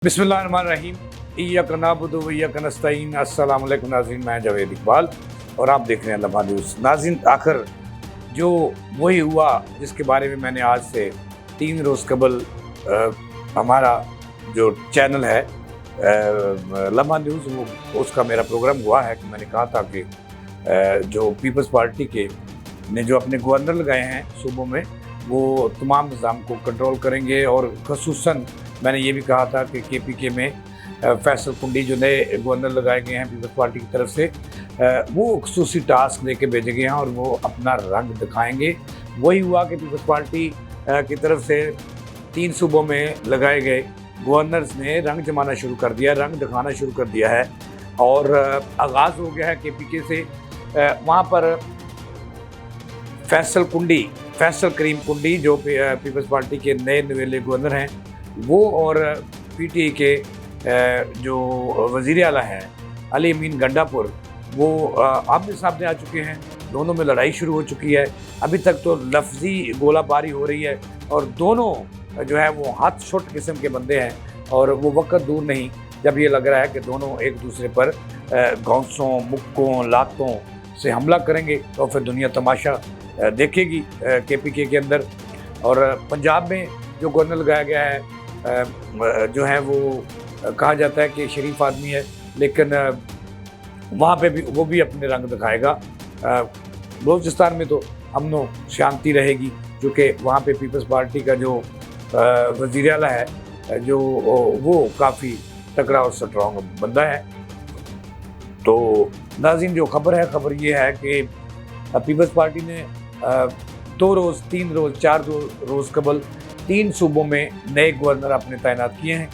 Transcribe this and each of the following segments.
बिस्मिल्लाहिर्रहमानिर्रहीम। इय्याका नअबुदु व इय्याका नस्तईन। अस्सलामु अलैकुम नाज़रीन, मैं जावेद इकबाल और आप देख रहे हैं लम्हा न्यूज़। नाज़रीन, आखिर जो वही हुआ जिसके बारे में मैंने आज से 3 रोज़ कबल हमारा जो चैनल है लम्हा न्यूज़, वो उसका मेरा प्रोग्राम हुआ है कि मैंने कहा था कि जो पीपल्स पार्टी के ने जो अपने गवर्नर लगाए हैं सूबों में, वो तमाम निज़ाम को कंट्रोल करेंगे। और ख़ुसूसन मैंने ये भी कहा था कि KPK में फैसल कुंडी जो नए गवर्नर लगाए गए हैं पीपल्स पार्टी की तरफ से, वो खसूसी टास्क दे के भेजे गए हैं और वो अपना रंग दिखाएंगे। वही हुआ कि पीपल्स पार्टी की तरफ से 3 सूबों में लगाए गए गवर्नर्स ने रंग जमाना शुरू कर दिया, रंग दिखाना शुरू कर दिया है और आगाज़ हो गया है KPK से। वहाँ पर फैसल करीम कुंडी जो पीपल्स पार्टी के नए नवेले गवर्नर हैं, वो और PTI के जो वज़ीर आला हैं अली अमीन गंडापुर, वो आमने सामने आ चुके हैं। दोनों में लड़ाई शुरू हो चुकी है। अभी तक तो लफ्ज़ी गोलाबारी हो रही है और दोनों जो है वो हाथ छुट किस्म के बंदे हैं और वो वक्त दूर नहीं जब ये लग रहा है कि दोनों एक दूसरे पर घौंसों, मुक्कों, लातों से हमला करेंगे तो फिर दुनिया तमाशा देखेगी KPK के अंदर। और पंजाब में जो गवर्नर लगाया गया है जो है वो कहा जाता है कि शरीफ आदमी है, लेकिन वहाँ पे भी वो भी अपने रंग दिखाएगा। बलूचिस्तान में तो अमन शांति रहेगी क्योंकि वहाँ पे पीपल्स पार्टी का जो वज़ीर आला है जो वो काफ़ी तगड़ा और स्ट्रॉन्ग बंदा है। तो नाज़रीन, जो खबर ये है कि पीपल्स पार्टी ने 2 रोज़, 3 रोज़, 4 रोज़ कबल 3 सूबों में नए गवर्नर अपने तैनात किए हैं,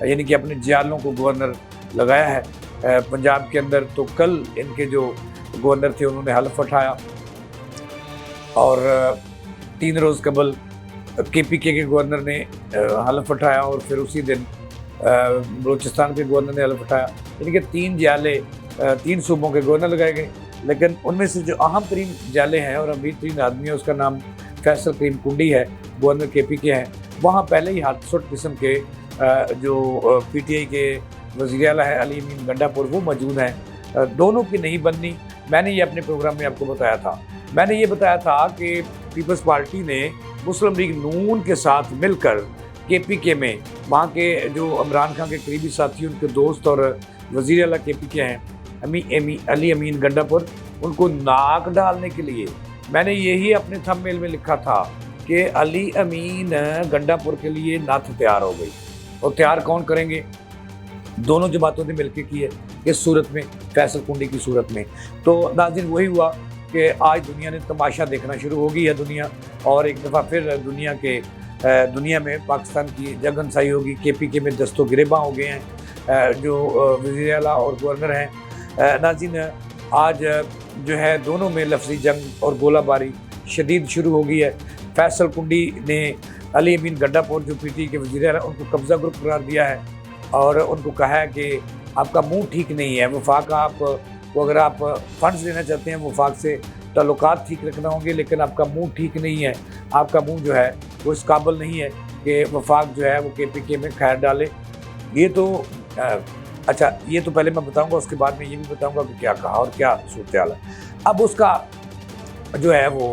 यानी कि अपने जियालों को गवर्नर लगाया है। पंजाब के अंदर तो कल इनके जो गवर्नर थे उन्होंने हल्फ उठाया और 3 रोज़ कबल KPK के गवर्नर ने हल्फ उठाया और फिर उसी दिन बलूचिस्तान के गवर्नर ने हल्फ उठाया, यानी कि 3 जियाले 3 सूबों के गवर्नर लगाए गए। लेकिन उनमें से जो अहम तरीन जियाले हैं और अमीर तरीन आदमी है, उसका नाम फैसल करीम कुंडी है, गवर्नर KPK है। वहाँ पहले ही हाथसुट किस्म के जो PTI के वज़ीर आला है अली अमीन गंडापुर, वो मौजूद हैं। दोनों की नहीं बननी, मैंने ये अपने प्रोग्राम में आपको बताया था। मैंने ये बताया था कि पीपल्स पार्टी ने मुस्लिम लीग नून के साथ मिलकर KPK में वहाँ के जो इमरान खान के करीबी साथी, उनके दोस्त और वज़ीर आला KPK हैं अली अमीन गंडापुर, उनको नाक डालने के लिए मैंने यही अपने थंबनेल में लिखा था कि अली अमीन गंडापुर के लिए नाथ तैयार हो गई। और तैयार कौन करेंगे? दोनों जमातों ने मिलकर की है इस सूरत में, फैसल कुंडी की सूरत में। तो नाज़रीन, वही हुआ कि आज दुनिया ने तमाशा देखना शुरू हो गई है दुनिया, और एक दफ़ा फिर दुनिया में पाकिस्तान की जगहनसाई होगी। KPK में दस्तो गिरेबां हो गए हैं जो वज़ीर आला और गवर्नर हैं। नाज़रीन, आज जो है दोनों में लफ्ज़ी जंग और गोलाबारी शदीद शुरू हो गई है। फैसल कुंडी ने अली अमीन गंडापुर जो PTI के वज़ीर आला, उनको कब्ज़ा ग्रुप करार दिया है और उनको कहा है कि आपका मुंह ठीक नहीं है। वफाक आपको अगर आप फ़ंड्स लेना चाहते हैं, वफाक से ताल्लुकात ठीक रखना होंगे, लेकिन आपका मुंह ठीक नहीं है। आपका मुंह जो है वो इस काबिल नहीं है कि वफाक जो है वो KPK में खैर डाले। ये तो अच्छा, ये तो पहले मैं बताऊंगा, उसके बाद में ये भी बताऊंगा कि क्या कहा और क्या सूरत हाल है। अब उसका जो है वो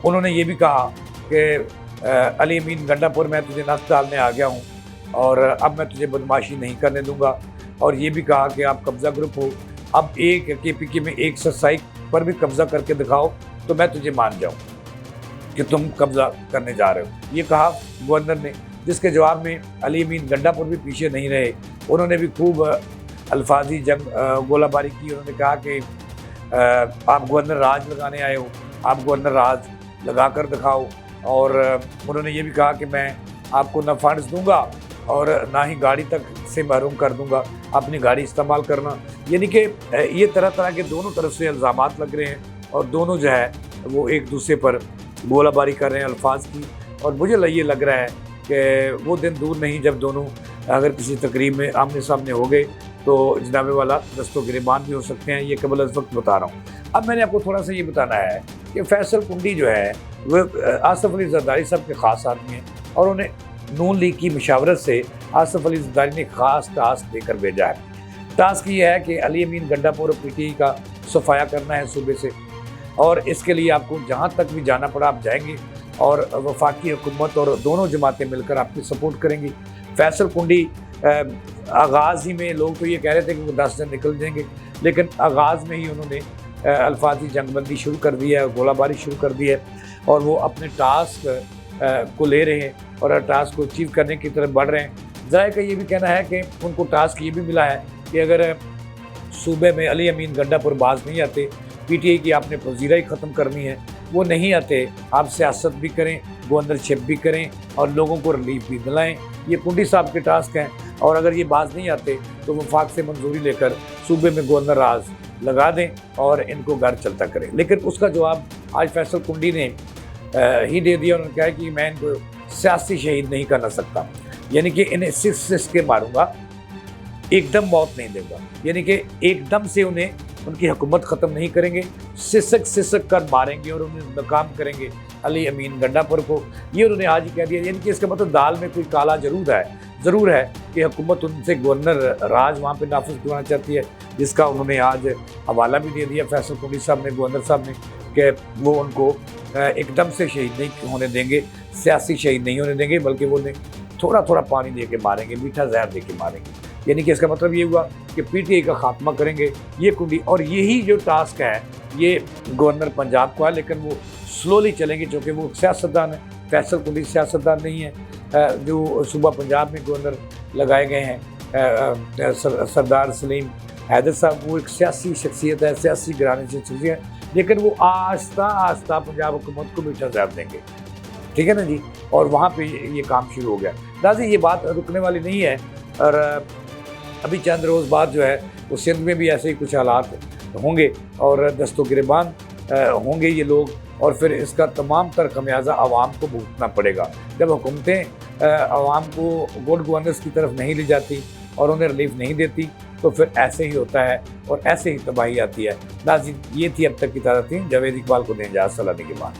उन्होंने ये भी कहा कि अली अमीन गंडापुर, मैं तुझे नस डालने आ गया हूँ और अब मैं तुझे बदमाशी नहीं करने दूंगा। और ये भी कहा कि आप कब्ज़ा ग्रुप हो, अब एक KPK में एक ससाई पर भी कब्ज़ा करके दिखाओ तो मैं तुझे मान जाऊँ कि तुम कब्ज़ा करने जा रहे हो। ये कहा गवर्नर ने, जिसके जवाब में अली अमीन गंडापुर भी पीछे नहीं रहे। उन्होंने भी खूब अल्फाजी जंग गोलाबारी की। उन्होंने कहा कि आप गवर्नर राज लगाने आए हो, आप गवर्नर राज लगा कर दिखाओ। और उन्होंने ये भी कहा कि मैं आपको न फंड्स दूंगा और ना ही गाड़ी तक से महरूम कर दूंगा, अपनी गाड़ी इस्तेमाल करना। यानी कि ये तरह तरह के दोनों तरफ से इल्ज़ामात लग रहे हैं और दोनों जो है वो एक दूसरे पर गोलाबारी कर रहे हैं अल्फाज की। और मुझे ये लग रहा है कि वो दिन दूर नहीं जब दोनों अगर किसी तकरीब में आमने सामने हो गए तो जनाब वाला दस्तो गिरेबान भी हो सकते हैं। ये कबल अज़ वक्त बता रहा हूँ। अब मैंने आपको थोड़ा सा ये बताना है कि फैसल कुंडी जो है वो आसिफ अली जरदारी साहब के ख़ास आदमी हैं और उन्हें नून लीग की मशावरत से आसफ अली जरदारी ने खास टास्क देकर भेजा है। टास्क ये है कि अली अमीन गंडापुर और पीटीआई का सफाया करना है सूबे से, और इसके लिए आपको जहाँ तक भी जाना पड़ा आप जाएंगे और वफाकी हुकूमत और दोनों जमातें मिलकर आपकी सपोर्ट करेंगी। फैसल कुंडी आगाज़ ही में लोग तो ये कह रहे थे कि वो 10 दिन निकल जाएंगे, लेकिन आगाज़ में ही उन्होंने अल्फाजी जंगबंदी शुरू कर दी है, गोलाबारी शुरू कर दी है, और वो अपने टास्क को ले रहे हैं और टास्क को अचीव करने की तरफ बढ़ रहे हैं। ज़रा का ये भी कहना है कि उनको टास्क ये भी मिला है कि अगर सूबे में अली अमीन गंडापुर बाज नहीं आते, पीटीआई की आपने वज़ीरा ही ख़त्म करनी है, वो नहीं आते, आप सियासत भी करें, गवर्नरशिप भी करें और लोगों को रिलीफ भी दिलाएं। ये कुंडी साहब के टास्क हैं, और अगर ये बाज नहीं आते तो वफाक से मंजूरी लेकर सूबे में गवर्नर राज लगा दें और इनको घर चलता करें। लेकिन उसका जवाब आज फैसल कुंडी ने ही दे दिया। उन्होंने कहा कि मैं इनको सियासी शहीद नहीं करना सकता, यानी कि इन्हें सिस के मारूंगा, एकदम मौत नहीं देगा, यानी कि एकदम से उन्हें उनकी हुकूमत ख़त्म नहीं करेंगे, सिसक कर मारेंगे और उन्हें नाकाम करेंगे अली अमीन गंडापुर को। ये उन्होंने आज ही कह दिया, यानी कि इसका मतलब दाल में कोई काला ज़रूर है कि हुकूमत उनसे गवर्नर राज वहाँ पे नाफिज करवाना चाहती है, जिसका उन्होंने आज हवाला भी दे दिया फैसल कुंडी साहब ने, गवर्नर साहब ने, कि वो उनको एकदम से शहीद नहीं होने देंगे, सियासी शहीद नहीं होने देंगे, बल्कि वो उन्हें थोड़ा थोड़ा पानी दे के मारेंगे, मीठा जहर दे के मारेंगे। यानी कि इसका मतलब ये हुआ कि पीटीआई का खात्मा करेंगे ये कुंडी। और यही जो टास्क है ये गवर्नर पंजाब को है, लेकिन वो स्लोली चलेंगे क्योंकि वो सियासतदान है। फैसल कुंडी सियासतदान नहीं है। जो सूबा पंजाब में गवर्नर लगाए गए हैं सरदार सलीम हैदर साहब, वो एक सियासी शख्सियत है, सियासी घराने से शख्सियत है, लेकिन वो आस्ता आस्ता पंजाब हुकूमत को मीठा जहर देंगे, ठीक है ना जी। और वहाँ पे ये काम शुरू हो गया। नाज़रीन, ये बात रुकने वाली नहीं है, और अभी चंद रोज़ बाद जो है वो सिंध में भी ऐसे ही कुछ हालात होंगे और दस्तों गिरबान होंगे ये लोग, और फिर इसका तमाम तर खमियाजा आवाम को भुगतना पड़ेगा। जब हुकूमतें आवाम को गुड गवर्नेंस की तरफ नहीं ले जाती और उन्हें रिलीफ नहीं देती तो फिर ऐसे ही होता है और ऐसे ही तबाही आती है। नाज़रीन, ये थी अब तक की ताज़ा थी। जावेद इकबाल को दें इजाज़त, सलामी के बाद।